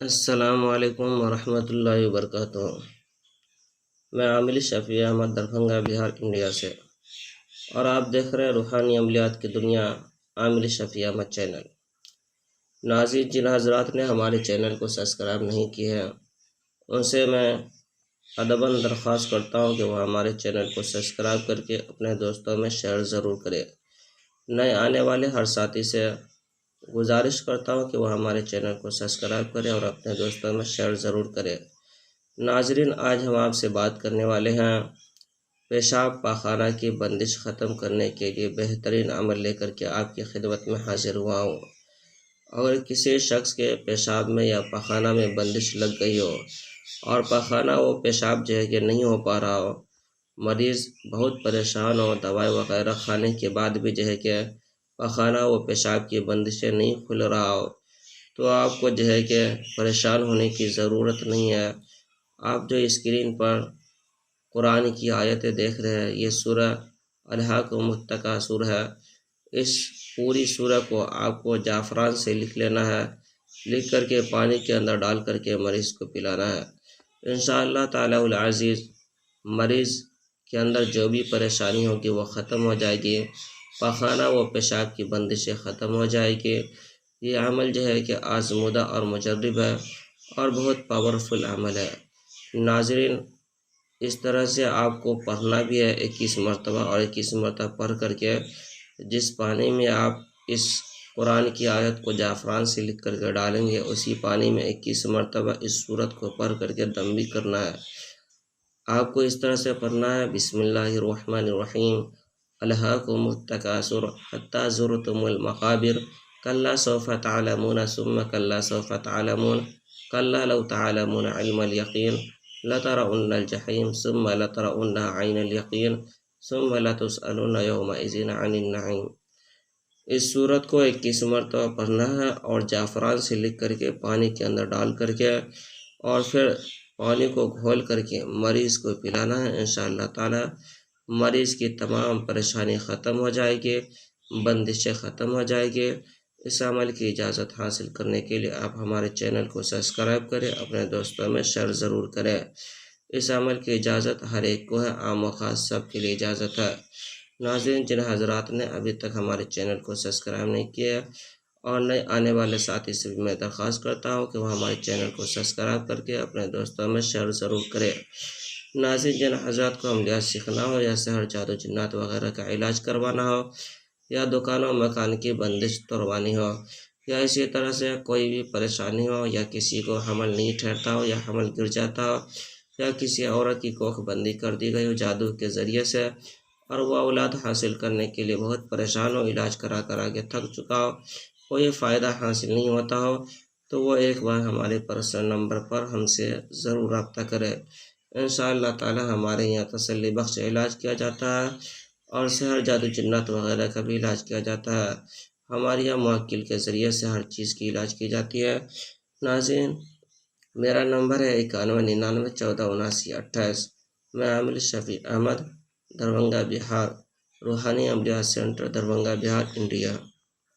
السلام علیکم ورحمۃ اللہ وبرکاتہ۔ میں عامل شفیع احمد دربھنگہ بہار انڈیا سے، اور آپ دیکھ رہے ہیں روحانی عملیات کی دنیا عامل شفیع احمد چینل۔ ناظرین، جن حضرات نے ہمارے چینل کو سبسکرائب نہیں کیے ہیں ان سے میں ادباً درخواست کرتا ہوں کہ وہ ہمارے چینل کو سبسکرائب کر کے اپنے دوستوں میں شیئر ضرور کرے۔ نئے آنے والے ہر ساتھی سے گزارش کرتا ہوں کہ وہ ہمارے چینل کو سبسکرائب کرے اور اپنے دوستوں میں شیئر ضرور کرے۔ ناظرین، آج ہم آپ سے بات کرنے والے ہیں پیشاب پاخانہ کی بندش ختم کرنے کے لیے بہترین عمل لے کر کے آپ کی خدمت میں حاضر ہوا ہوں۔ اگر کسی شخص کے پیشاب میں یا پاخانہ میں بندش لگ گئی ہو اور پاخانہ وہ پیشاب کہ نہیں ہو پا رہا ہو، مریض بہت پریشان ہو، دوائی وغیرہ کھانے کے بعد بھی کہ پاخانہ وہ پیشاب کی بندشیں نہیں کھل رہا ہو، تو آپ کو کہ پریشان ہونے کی ضرورت نہیں ہے۔ آپ جو اسکرین پر قرآن کی آیتیں دیکھ رہے ہیں، یہ سورہ الہاکم التکاثر ہے۔ اس پوری سورہ کو آپ کو جعفران سے لکھ لینا ہے، لکھ کر کے پانی کے اندر ڈال کر کے مریض کو پلانا ہے۔ انشاءاللہ تعالی العزیز مریض کے اندر جو بھی پریشانی ہوگی وہ ختم ہو جائے گی، پاخانہ و پیشاب کی بندشیں ختم ہو جائے گی۔ یہ عمل کہ آزمودہ اور مجرب ہے اور بہت پاورفل عمل ہے۔ ناظرین، اس طرح سے آپ کو پڑھنا بھی ہے 21 مرتبہ، اور 21 مرتبہ پڑھ کر کے جس پانی میں آپ اس قرآن کی آیت کو جعفران سے لکھ کر کے ڈالیں گے، اسی پانی میں 21 مرتبہ اس سورت کو پڑھ کر کے دم بھی کرنا ہے۔ آپ کو اس طرح سے پڑھنا ہے: بسم اللہ الرحمن الرحیم، الہاکم التکاثر حتی زرتم المقابر، کلا سوف تعلمون ثم کلا سوف تعلمون، کلا لو تعلمون علم الیقین، لترؤن الجحیم ثم لترؤنها عین الیقین ثم لتسألن یومئذ عن النعیم۔ اس صورت کو 21 مرتبہ پڑھنا ہے اور جعفران سے لکھ کر کے پانی کے اندر ڈال کر کے اور پھر پانی کو گھول کر کے مریض کو پلانا ہے۔ انشاءاللہ تعالی مریض کی تمام پریشانی ختم ہو جائے گی، بندشیں ختم ہو جائے گی۔ اس عمل کی اجازت حاصل کرنے کے لیے آپ ہمارے چینل کو سبسکرائب کریں، اپنے دوستوں میں شیئر ضرور کریں۔ اس عمل کی اجازت ہر ایک کو ہے، عام و خاص سب کے لیے اجازت ہے۔ ناظرین، جن حضرات نے ابھی تک ہمارے چینل کو سبسکرائب نہیں کیا ہے اور نئے آنے والے ساتھی سے بھی میں درخواست کرتا ہوں کہ وہ ہمارے چینل کو سبسکرائب کر کے اپنے دوستوں میں شیئر ضرور کریں۔ ناظرین، جن حضرات کو عملیات سیکھنا ہو یا سحر جادو جنات وغیرہ کا علاج کروانا ہو، یا دکانوں مکان کی بندش توڑوانی ہو، یا اسی طرح سے کوئی بھی پریشانی ہو، یا کسی کو حمل نہیں ٹھہرتا ہو یا حمل گر جاتا ہو، یا کسی عورت کی کوکھ بندی کر دی گئی ہو جادو کے ذریعے سے اور وہ اولاد حاصل کرنے کے لیے بہت پریشان ہو، علاج کرا کے تھک چکا ہو، کوئی فائدہ حاصل نہیں ہوتا ہو، تو وہ ایک بار ہمارے پرسنل نمبر پر ہم سے ضرور رابطہ کرے۔ انشاءاللہ تعالی ہمارے یہاں تسلی بخش علاج کیا جاتا ہے اور سحر جادو جنات وغیرہ کا بھی علاج کیا جاتا ہے۔ ہمارے یہاں موکل کے ذریعے سے ہر چیز کی علاج کی جاتی ہے۔ ناظرین، میرا نمبر ہے 9199147928۔ میں عامل شفیع احمد، دربھنگہ بہار، روحانی عملیات سینٹر، دربھنگہ بہار، انڈیا۔